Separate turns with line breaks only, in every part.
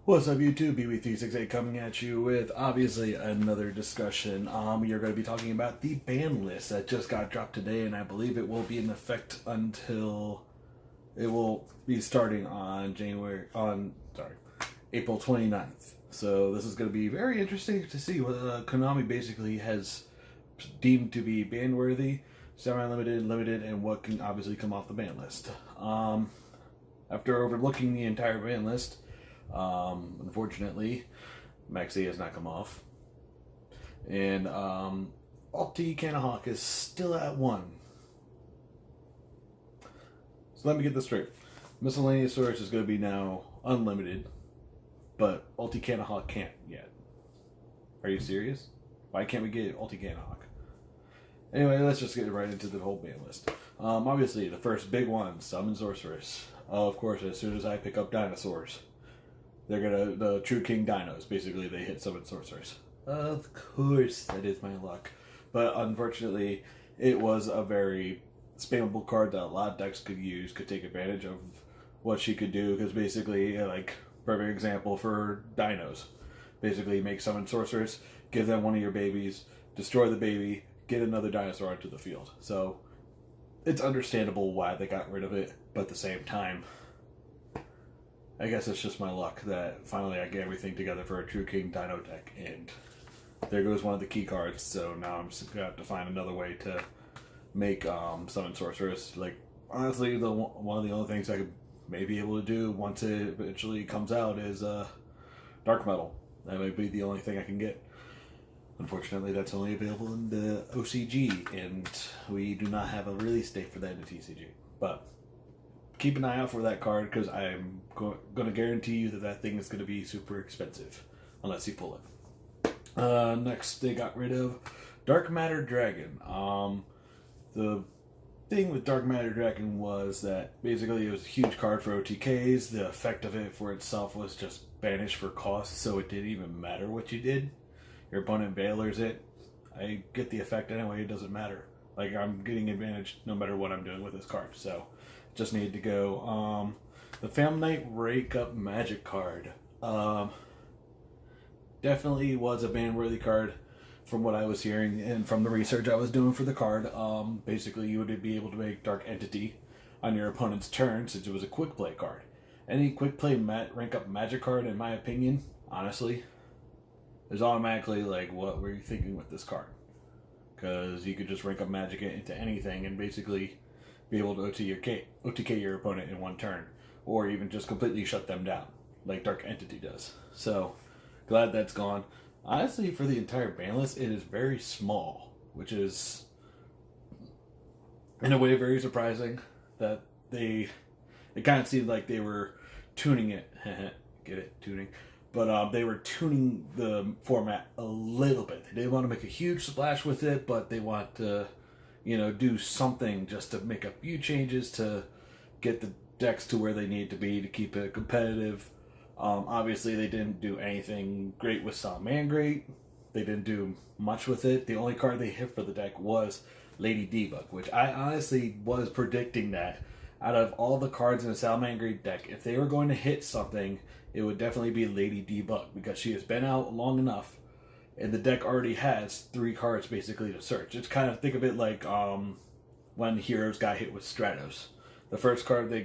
What's up, YouTube? BB368 coming at you with obviously another discussion. We are going to be talking about the ban list that just got dropped today, and I believe it will be in effect until it will be starting on April 29th. So this is going to be very interesting to see what Konami basically has deemed to be ban worthy, semi-limited, limited, and what can obviously come off the ban list. After overlooking the entire ban list, unfortunately, Maxi has not come off. And Alti Canahawk is still at 1. So let me get this straight. Miscellaneous source is going to be now unlimited, but Alti Canahawk can't yet. Are you serious? Why can't we get Alti Canahawk? Anyway, let's just get right into the whole ban list. Obviously, the first big one, Summon Sorceress. Of course, as soon as I pick up dinosaurs, they're gonna, the True King Dinos, basically they hit Summon Sorcerers. Of course, that is my luck. But unfortunately, it was a very spammable card that a lot of decks could use, could take advantage of what she could do, because basically, like, perfect example for Dinos. Basically, make Summon Sorcerers, give them one of your babies, destroy the baby, get another dinosaur onto the field. So, it's understandable why they got rid of it, but at the same time, I guess it's just my luck that finally I get everything together for a True King Dino deck, and there goes one of the key cards, so now I'm just going to have to find another way to make Summon Sorceress. Like, honestly, one of the only things I could maybe be able to do once it eventually comes out is Dark Metal. That might be the only thing I can get. Unfortunately, that's only available in the OCG, and we do not have a release date for that in the TCG. But keep an eye out for that card, because I'm going to guarantee you that that thing is going to be super expensive, unless you pull it. Next, they got rid of Dark Matter Dragon. The thing with Dark Matter Dragon was that basically it was a huge card for OTKs. The effect of it for itself was just banish for cost, so it didn't even matter what you did. Your opponent bailers it. I get the effect anyway, it doesn't matter. Like, I'm getting advantage no matter what I'm doing with this card, so just need to go. The Fam Knight Rake Up Magic card. Definitely was a ban-worthy card from what I was hearing and from the research I was doing for the card. Basically, you would be able to make Dark Entity on your opponent's turn, since it was a quick play card. Any quick play rank up magic card, in my opinion, honestly, is automatically like, what were you thinking with this card? Because you could just rank up magic into anything and basically be able to OTK your opponent in one turn, or even just completely shut them down, like Dark Entity does. So, glad that's gone. Honestly, for the entire ban list, it is very small, which is, in a way, very surprising that it kind of seemed like they were tuning it. Get it? Tuning. But they were tuning the format a little bit. They didn't want to make a huge splash with it, but they want to, do something just to make a few changes to get the decks to where they need to be to keep it competitive. Obviously, they didn't do anything great with Salamangreat. They didn't do much with it. The only card they hit for the deck was Lady Debug, which I honestly was predicting that out of all the cards in a Salamangreat deck, if they were going to hit something, it would definitely be Lady Debug, because she has been out long enough, and the deck already has 3 cards basically to search. It's kind of, think of it like when Heroes got hit with Stratos. The first card they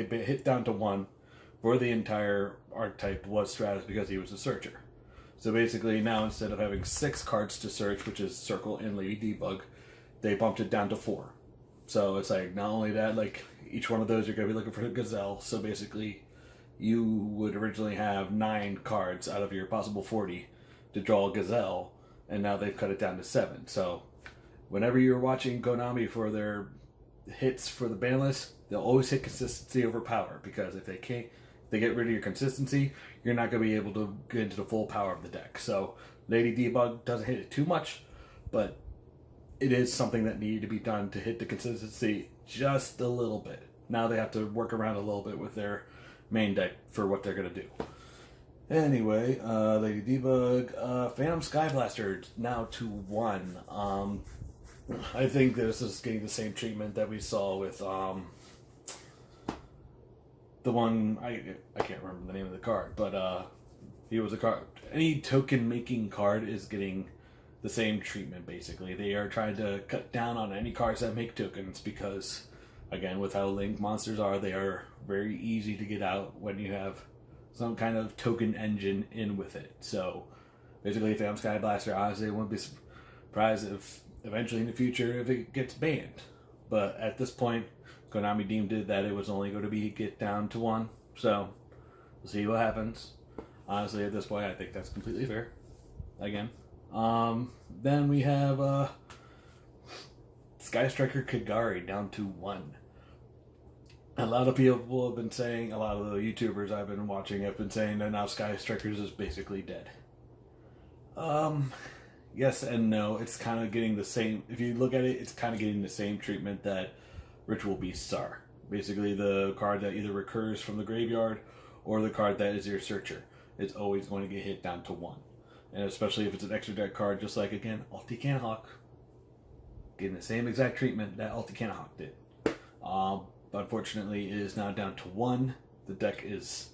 hit down to 1 for the entire archetype was Stratos, because he was a searcher. So basically now, instead of having 6 cards to search, which is Circle and Lady Debug, they bumped it down to 4. So it's like, not only that, like, each one of those you're going to be looking for a Gazelle. So basically, you would originally have 9 cards out of your possible 40 to draw a Gazelle, and now they've cut it down to 7. So whenever you're watching Konami for their hits for the ban list, they'll always hit consistency over power, because if they get rid of your consistency, you're not going to be able to get into the full power of the deck. So Lady Debug doesn't hit it too much, but it is something that needed to be done to hit the consistency just a little bit. Now they have to work around a little bit with their main deck for what they're going to do. Anyway, Lady Debug, Phantom Skyblaster now to 1. I think this is getting the same treatment that we saw with the one I can't remember the name of the card, but he was a card. Any token making card is getting the same treatment. Basically, they are trying to cut down on any cards that make tokens because, again, with how linked monsters are, they are very easy to get out when you have some kind of token engine in with it. So basically, if they have Sky Blaster, honestly, I wouldn't be surprised if eventually in the future if it gets banned. But at this point, Konami deemed it that it was only going to be get down to 1. So we'll see what happens. Honestly, at this point, I think that's completely fair. Again. Then we have Sky Striker Kagari down to 1. A lot of people have been saying, a lot of the YouTubers I've been watching have been saying that now Sky Strikers is basically dead. Yes and no. It's kind of getting the same. If you look at it, it's kind of getting the same treatment that Ritual Beasts are. Basically, the card that either recurs from the graveyard or the card that is your searcher. It's always going to get hit down to 1. And especially if it's an extra deck card, just like, again, Ulti Canahawk. Getting the same exact treatment that Ulti Canahawk did. Unfortunately, it is now down to 1. The deck is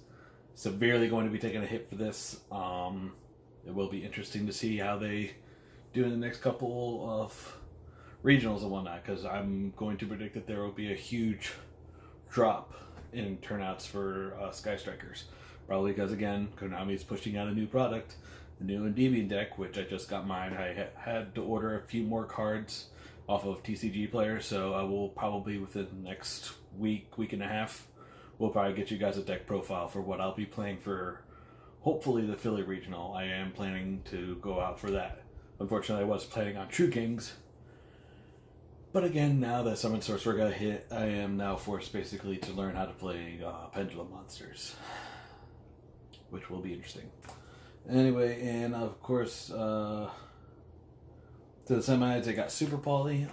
severely going to be taking a hit for this. It will be interesting to see how they do in the next couple of regionals and whatnot, because I'm going to predict that there will be a huge drop in turnouts for Sky Strikers. Probably because, again, Konami is pushing out a new product, the new Endymion deck, which I just got mine. I had to order a few more cards off of TCG Player, so I will probably within the next week and a half, we'll probably get you guys a deck profile for what I'll be playing for, hopefully the Philly Regional. I am planning to go out for that. Unfortunately, I was planning on True Kings, but again, now that Summon Sorcerer got hit, I am now forced basically to learn how to play Pendulum Monsters, which will be interesting. Anyway, and of course, to the semis, they got Super Poly.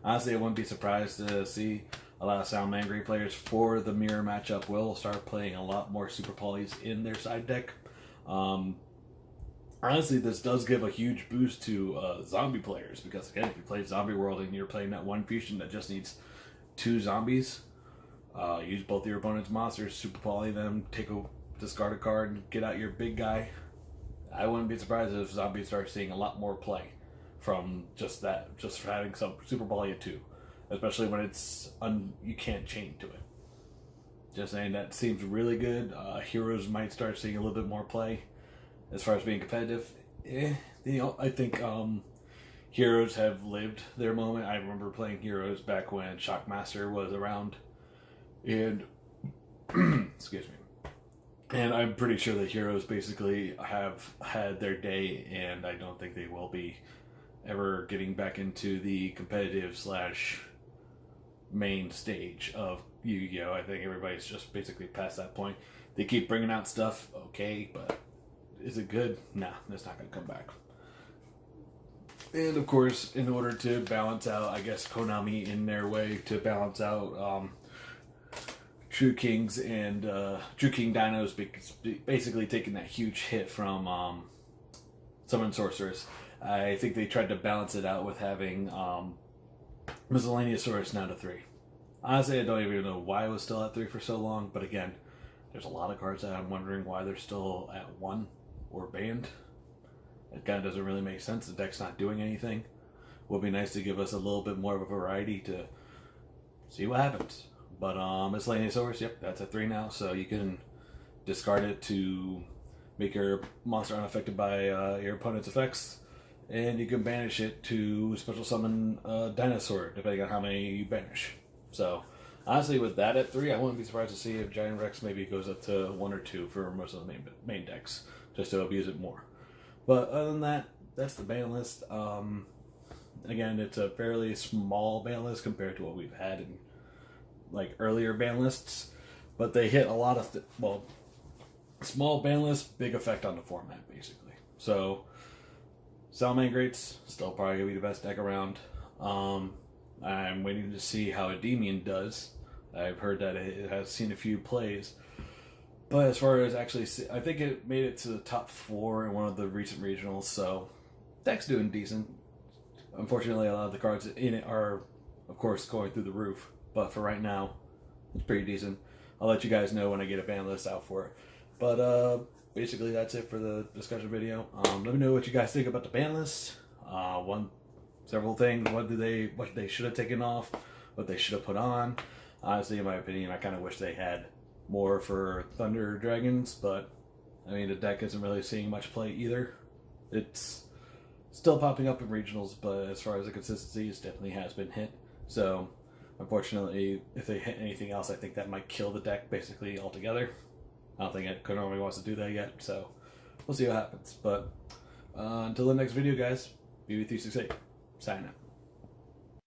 Honestly, I wouldn't be surprised to see a lot of Salamangreat players for the mirror matchup will start playing a lot more Super Polys in their side deck. Honestly, this does give a huge boost to zombie players, because again, if you play Zombie World and you're playing that one fusion that just needs 2 zombies, use both your opponent's monsters, Super Poly them, discard a card, and get out your big guy. I wouldn't be surprised if zombies start seeing a lot more play from just that, just for having some Super Poly at 2, especially when it's you can't chain to it. Just saying, that seems really good. Heroes might start seeing a little bit more play as far as being competitive. I think Heroes have lived their moment. I remember playing Heroes back when Shockmaster was around, and excuse me. And I'm pretty sure that Heroes basically have had their day, and I don't think they will be ever getting back into the competitive / main stage of Yu-Gi-Oh! I think everybody's just basically past that point. They keep bringing out stuff, okay, but is it good? Nah, it's not going to come back. And of course, in order to balance out, I guess Konami in their way to balance out True Kings and True King Dinos basically taking that huge hit from Summon Sorceress. I think they tried to balance it out with having Miscellaneous Source now to 3. Honestly, I don't even know why it was still at 3 for so long, but again, there's a lot of cards that I'm wondering why they're still at 1 or banned. It kind of doesn't really make sense. The deck's not doing anything. It would be nice to give us a little bit more of a variety to see what happens. But Miscellaneous Source, yep, that's at 3 now, so you can discard it to make your monster unaffected by your opponent's effects, and you can banish it to special summon Dinosaur, depending on how many you banish. So, honestly, with that at 3, I wouldn't be surprised to see if Giant Rex maybe goes up to 1 or 2 for most of the main decks, just to abuse it more. But other than that, that's the ban list. Again, it's a fairly small ban list compared to what we've had in like earlier ban lists, but they hit a lot of small ban list, big effect on the format basically. So Salamangreats still probably gonna be the best deck around. I'm waiting to see how Endymion does. I've heard that it has seen a few plays, but as far as actually, I think it made it to the top 4 in one of the recent regionals, so deck's doing decent. Unfortunately, a lot of the cards in it are, of course, going through the roof. But for right now, it's pretty decent. I'll let you guys know when I get a ban list out for it. But basically, that's it for the discussion video. Let me know what you guys think about the ban list. Several things. What they should have taken off, what they should have put on. Honestly, in my opinion, I kind of wish they had more for Thunder Dragons, but I mean the deck isn't really seeing much play either. It's still popping up in regionals, but as far as the consistency, it definitely has been hit. So unfortunately, if they hit anything else, I think that might kill the deck basically altogether. I don't think Konami wants to do that yet, so we'll see what happens. But until the next video, guys, BB368, signing out.